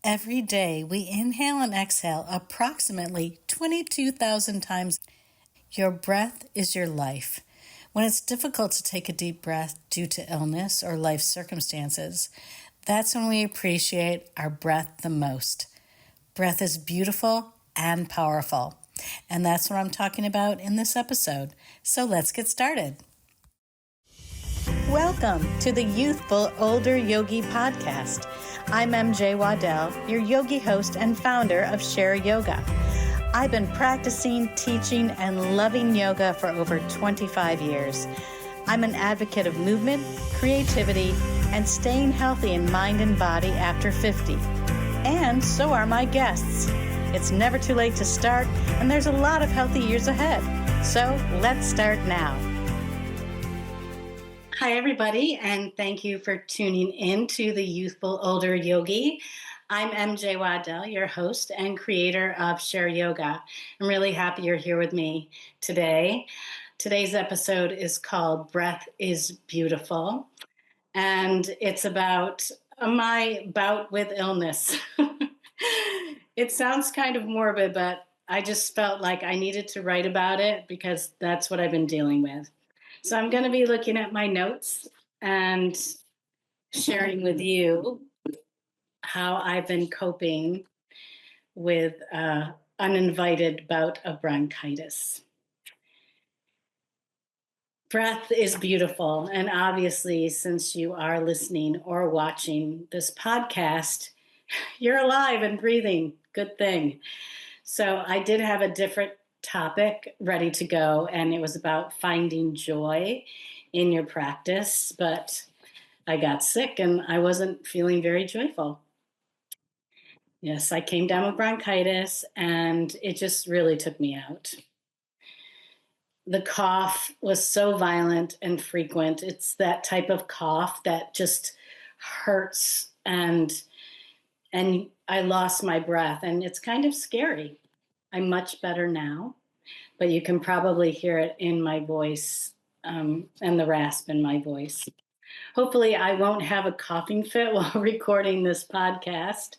Every day we inhale and exhale approximately 22,000 times. Your breath is your life. When it's difficult to take a deep breath due to illness or life circumstances, that's when we appreciate our breath the most. Breath is beautiful and powerful, and that's what I'm talking about in this episode. So let's get started. Welcome to the Youthful Older Yogi Podcast. I'm MJ Waddell, your yogi host and founder of Share Yoga. I've been practicing, teaching, and loving yoga for over 25 years. I'm an advocate of movement, creativity, and staying healthy in mind and body after 50. And so are my guests. It's never too late to start, and there's a lot of healthy years ahead. So let's start now. Hi, everybody, and thank you for tuning in to the Youthful Older Yogi. I'm MJ Waddell, your host and creator of Share Yoga. I'm really happy you're here with me today. Today's episode is called Breath is Beautiful, and it's about my bout with illness. It sounds kind of morbid, but I just felt like I needed to write about it because that's what I've been dealing with. So I'm going to be looking at my notes and sharing with you how I've been coping with an uninvited bout of bronchitis. Breath is beautiful, and obviously, since you are listening or watching this podcast, you're alive and breathing. Good thing. So I did have a different topic ready to go, and it was about finding joy in your practice, but I got sick and I wasn't feeling very joyful. Yes, I came down with bronchitis and it just really took me out. The cough was so violent and frequent. It's that type of cough that just hurts, and I lost my breath, and it's kind of scary. I'm much better now, but you can probably hear it in my voice and the rasp in my voice. Hopefully I won't have a coughing fit while recording this podcast.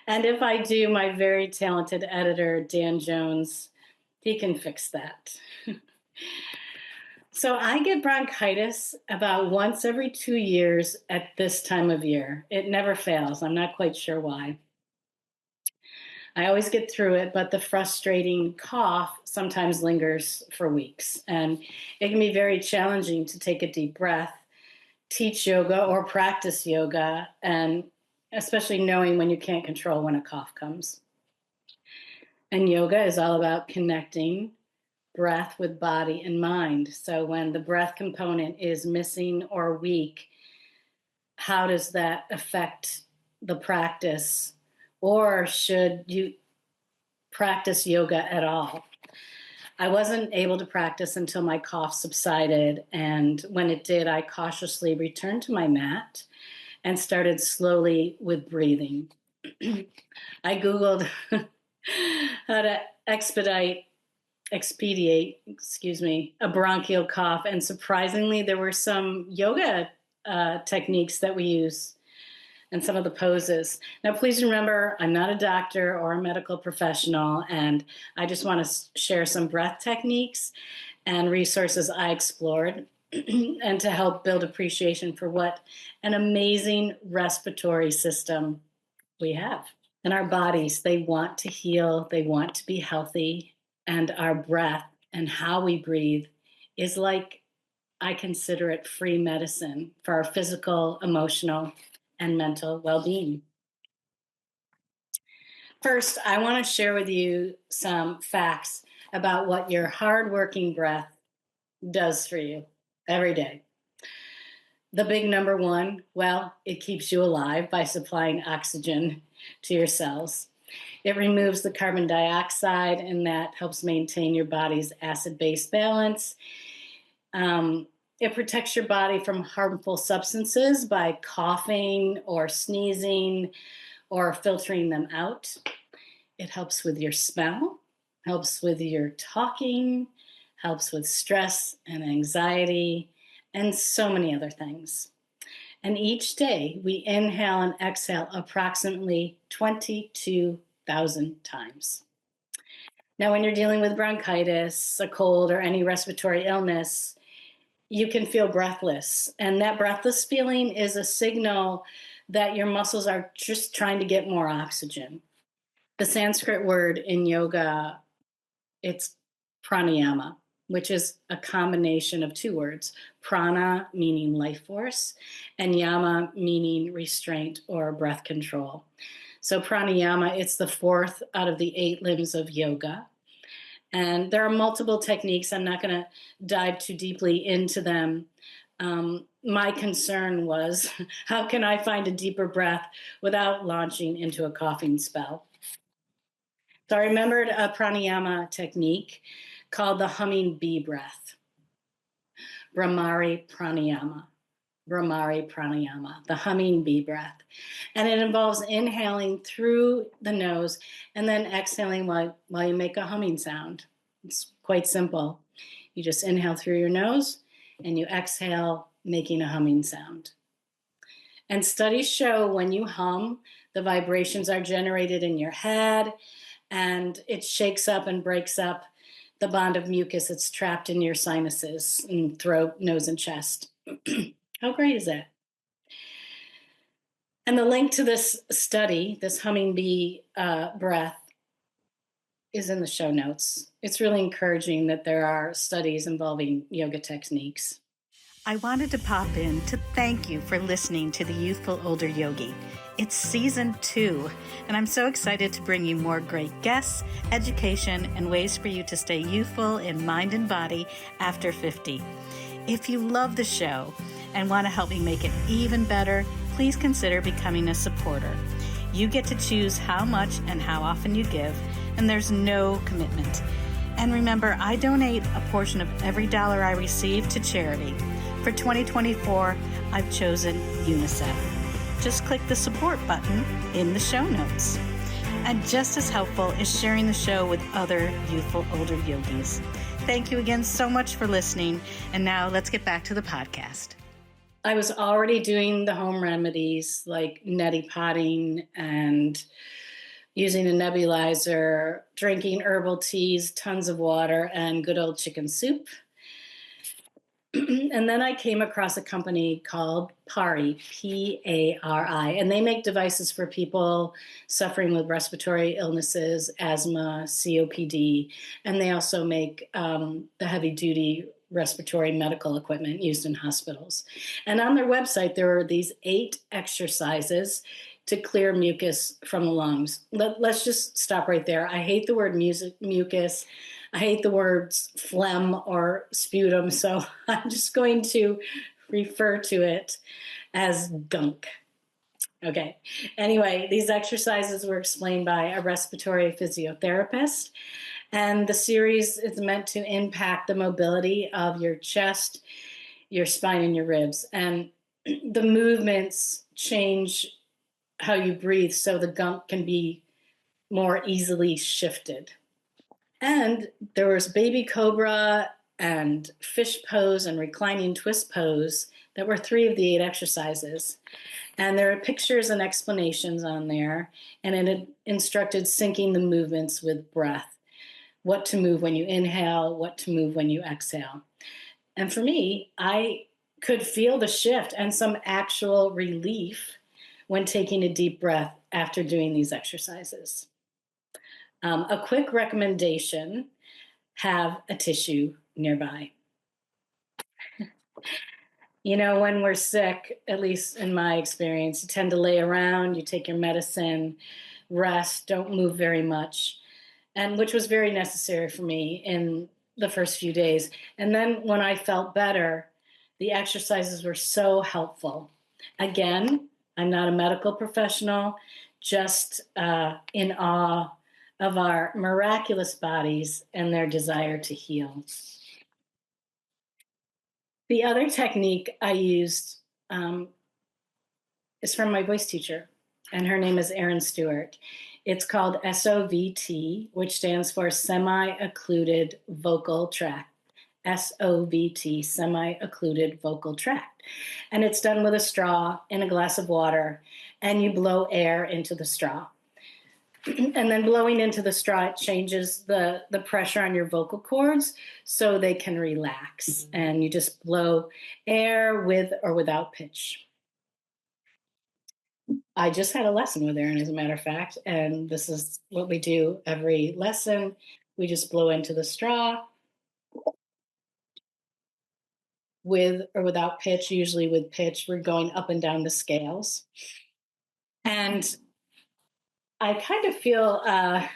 And if I do, my very talented editor, Dan Jones, he can fix that. So I get bronchitis about once every 2 years at this time of year. It never fails. I'm not quite sure why. I always get through it, but the frustrating cough sometimes lingers for weeks. And it can be very challenging to take a deep breath, teach yoga or practice yoga, and especially knowing when you can't control when a cough comes. And yoga is all about connecting breath with body and mind. So when the breath component is missing or weak, how does that affect the practice? Or should you practice yoga at all? I wasn't able to practice until my cough subsided, and when it did, I cautiously returned to my mat and started slowly with breathing. I Googled how to expedite a bronchial cough, and surprisingly, there were some yoga techniques that we use and some of the poses. Now, please remember, I'm not a doctor or a medical professional, and I just want to share some breath techniques and resources I explored and to help build appreciation for what an amazing respiratory system we have. And our bodies, they want to heal, they want to be healthy, and our breath and how we breathe is like, I consider it free medicine for our physical, emotional, and mental well-being. First, I want to share with you some facts about what your hardworking breath does for you every day. The big number one, well, it keeps you alive by supplying oxygen to your cells. It removes the carbon dioxide, and that helps maintain your body's acid-base balance. It protects your body from harmful substances by coughing or sneezing or filtering them out. It helps with your smell, helps with your talking, helps with stress and anxiety, and so many other things. And each day we inhale and exhale approximately 22,000 times. Now, when you're dealing with bronchitis, a cold, or any respiratory illness, you can feel breathless. And that breathless feeling is a signal that your muscles are just trying to get more oxygen. The Sanskrit word in yoga, it's pranayama, which is a combination of two words, prana meaning life force and yama meaning restraint or breath control. So pranayama, it's the fourth out of the 8 limbs of yoga. And there are multiple techniques. I'm not going to dive too deeply into them. My concern was, how can I find a deeper breath without launching into a coughing spell? So I remembered a pranayama technique called the humming bee breath. Bhramari Pranayama. Bhramari Pranayama, the humming bee breath. And it involves inhaling through the nose and then exhaling while you make a humming sound. It's quite simple. You just inhale through your nose and you exhale, making a humming sound. And studies show when you hum, the vibrations are generated in your head and it shakes up and breaks up the bond of mucus that's trapped in your sinuses and throat, nose, and chest. How great is that? And the link to this study, this humming bee breath, is in the show notes. It's really encouraging that there are studies involving yoga techniques. I wanted to pop in to thank you for listening to The Youthful Older Yogi. It's season 2, and I'm so excited to bring you more great guests, education, and ways for you to stay youthful in mind and body after 50. If you love the show and want to help me make it even better, please consider becoming a supporter. You get to choose how much and how often you give, and there's no commitment. And remember, I donate a portion of every dollar I receive to charity. For 2024, I've chosen UNICEF. Just click the support button in the show notes. And just as helpful is sharing the show with other youthful older yogis. Thank you again so much for listening. And now let's get back to the podcast. I was already doing the home remedies like neti potting and using a nebulizer, drinking herbal teas, tons of water, and good old chicken soup. And then I came across a company called PARI, P-A-R-I, and they make devices for people suffering with respiratory illnesses, asthma, COPD, and they also make the heavy-duty respiratory medical equipment used in hospitals. And on their website, there are these 8 exercises to clear mucus from the lungs. Let's just stop right there. I hate the word mucus. I hate the words phlegm or sputum, so I'm just going to refer to it as gunk. Okay. Anyway, these exercises were explained by a respiratory physiotherapist, and the series is meant to impact the mobility of your chest, your spine, and your ribs. And the movements change how you breathe so the gunk can be more easily shifted. And there was baby cobra and fish pose and reclining twist pose that were 3 of the 8 exercises. And there are pictures and explanations on there, and it instructed syncing the movements with breath, what to move when you inhale, what to move when you exhale. And for me, I could feel the shift and some actual relief when taking a deep breath after doing these exercises. A quick recommendation, have a tissue nearby. You know, when we're sick, at least in my experience, you tend to lay around, you take your medicine, rest, don't move very much, and which was very necessary for me in the first few days. And then when I felt better, the exercises were so helpful. Again, I'm not a medical professional, just in awe of our miraculous bodies and their desire to heal. The other technique I used is from my voice teacher, and her name is Erin Stewart. It's called SOVT, which stands for Semi-occluded vocal tract SOVT, semi-occluded vocal tract. And it's done with a straw in a glass of water, and you blow air into the straw. And then blowing into the straw, it changes the pressure on your vocal cords so they can relax. And you just blow air with or without pitch. I just had a lesson with Erin, as a matter of fact, and this is what we do every lesson. We just blow into the straw with or without pitch. Usually with pitch, we're going up and down the scales. And I kind of feel a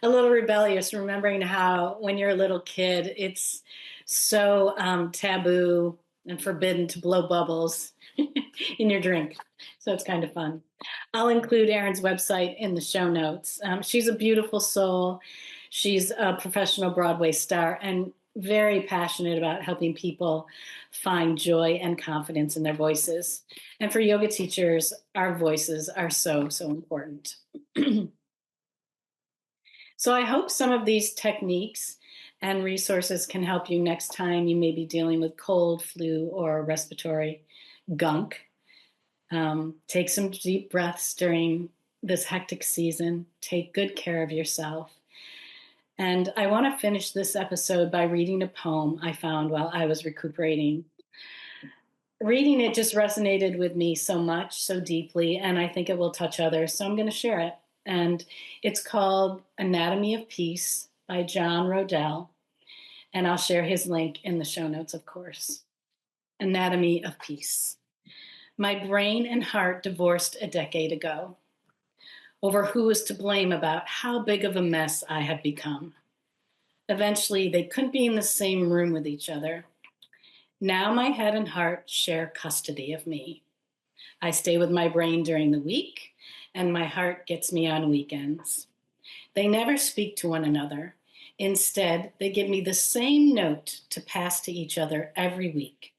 little rebellious, remembering how when you're a little kid, it's so taboo and forbidden to blow bubbles in your drink. So it's kind of fun. I'll include Erin's website in the show notes. She's a beautiful soul. She's a professional Broadway star and very passionate about helping people find joy and confidence in their voices. And for yoga teachers, our voices are so, so important. So I hope some of these techniques and resources can help you next time you may be dealing with cold, flu, or respiratory gunk. Take some deep breaths during this hectic season. Take good care of yourself. And I want to finish this episode by reading a poem I found while I was recuperating. Reading it just resonated with me so much, so deeply, and I think it will touch others. So I'm going to share it. And it's called Anatomy of Peace by John Waddell. And I'll share his link in the show notes, of course. Anatomy of Peace. My brain and heart divorced a decade ago over who was to blame about how big of a mess I had become. Eventually, they couldn't be in the same room with each other. Now my head and heart share custody of me. I stay with my brain during the week, and my heart gets me on weekends. They never speak to one another. Instead, they give me the same note to pass to each other every week.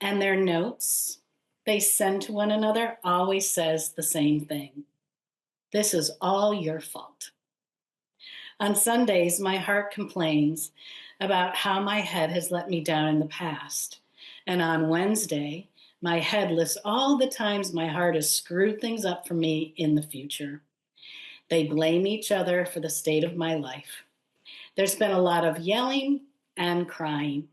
And their notes they send to one another always says the same thing. This is all your fault. On Sundays, my heart complains about how my head has let me down in the past. And on Wednesday, my head lists all the times my heart has screwed things up for me in the future. They blame each other for the state of my life. There's been a lot of yelling and crying.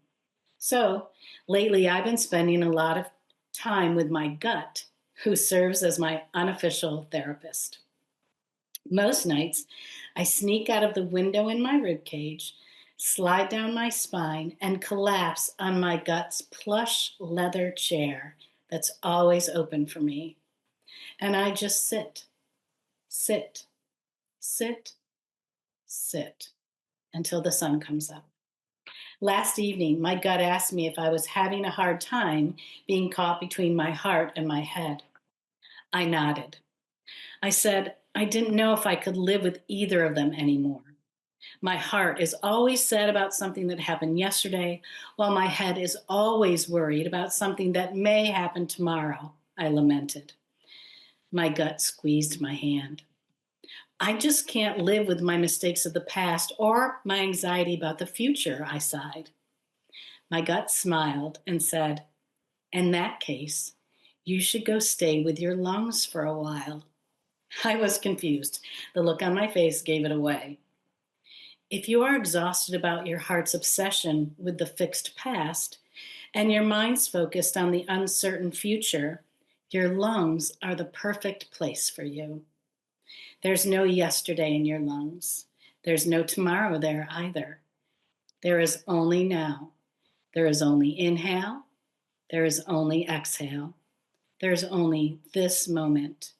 So lately, I've been spending a lot of time with my gut, who serves as my unofficial therapist. Most nights, I sneak out of the window in my ribcage, slide down my spine, and collapse on my gut's plush leather chair that's always open for me. And I just sit, sit, sit, sit until the sun comes up. Last evening, my gut asked me if I was having a hard time being caught between my heart and my head. I nodded. I said I didn't know if I could live with either of them anymore. My heart is always sad about something that happened yesterday, while my head is always worried about something that may happen tomorrow, I lamented. My gut squeezed my hand. I just can't live with my mistakes of the past or my anxiety about the future, I sighed. My gut smiled and said, in that case, you should go stay with your lungs for a while. I was confused. The look on my face gave it away. If you are exhausted about your heart's obsession with the fixed past and your mind's focused on the uncertain future, your lungs are the perfect place for you. There's no yesterday in your lungs. There's no tomorrow there either. There is only now. There is only inhale. There is only exhale. There is only this moment.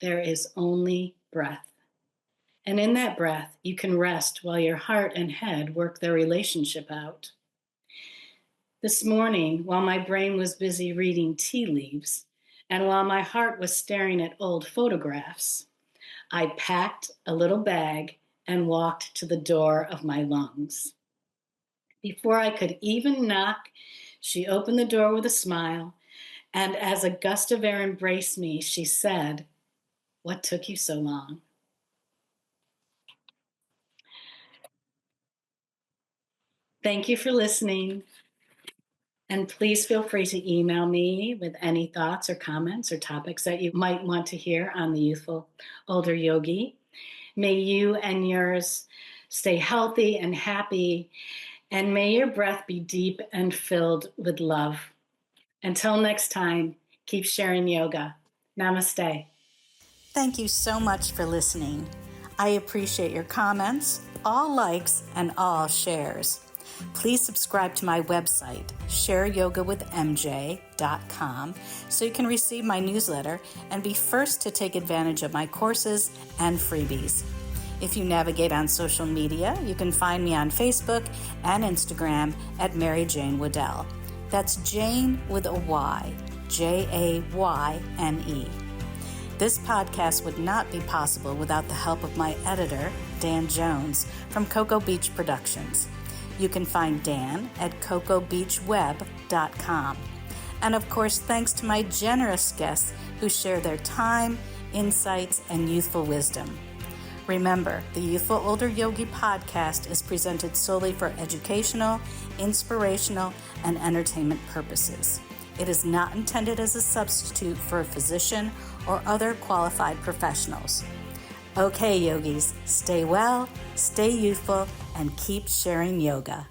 There is only breath. And in that breath, you can rest while your heart and head work their relationship out. This morning, while my brain was busy reading tea leaves, and while my heart was staring at old photographs, I packed a little bag and walked to the door of my lungs. Before I could even knock, she opened the door with a smile, and as a gust of air embraced me, she said, "What took you so long?" Thank you for listening. And please feel free to email me with any thoughts or comments or topics that you might want to hear on the Youthful Older Yogi. May you and yours stay healthy and happy, and may your breath be deep and filled with love. Until next time, keep sharing yoga. Namaste. Thank you so much for listening. I appreciate your comments, all likes, and all shares. Please subscribe to my website, shareyogawithmj.com, so you can receive my newsletter and be first to take advantage of my courses and freebies. If you navigate on social media, you can find me on Facebook and Instagram at MaryJayne Waddell. That's Jane with a Y, Jayne. This podcast would not be possible without the help of my editor, Dan Jones, from Cocoa Beach Productions. You can find Dan at cocobeachweb.com. And of course, thanks to my generous guests who share their time, insights, and youthful wisdom. Remember, the Youthful Older Yogi podcast is presented solely for educational, inspirational, and entertainment purposes. It is not intended as a substitute for a physician or other qualified professionals. Okay, yogis, stay well, stay youthful, and keep sharing yoga.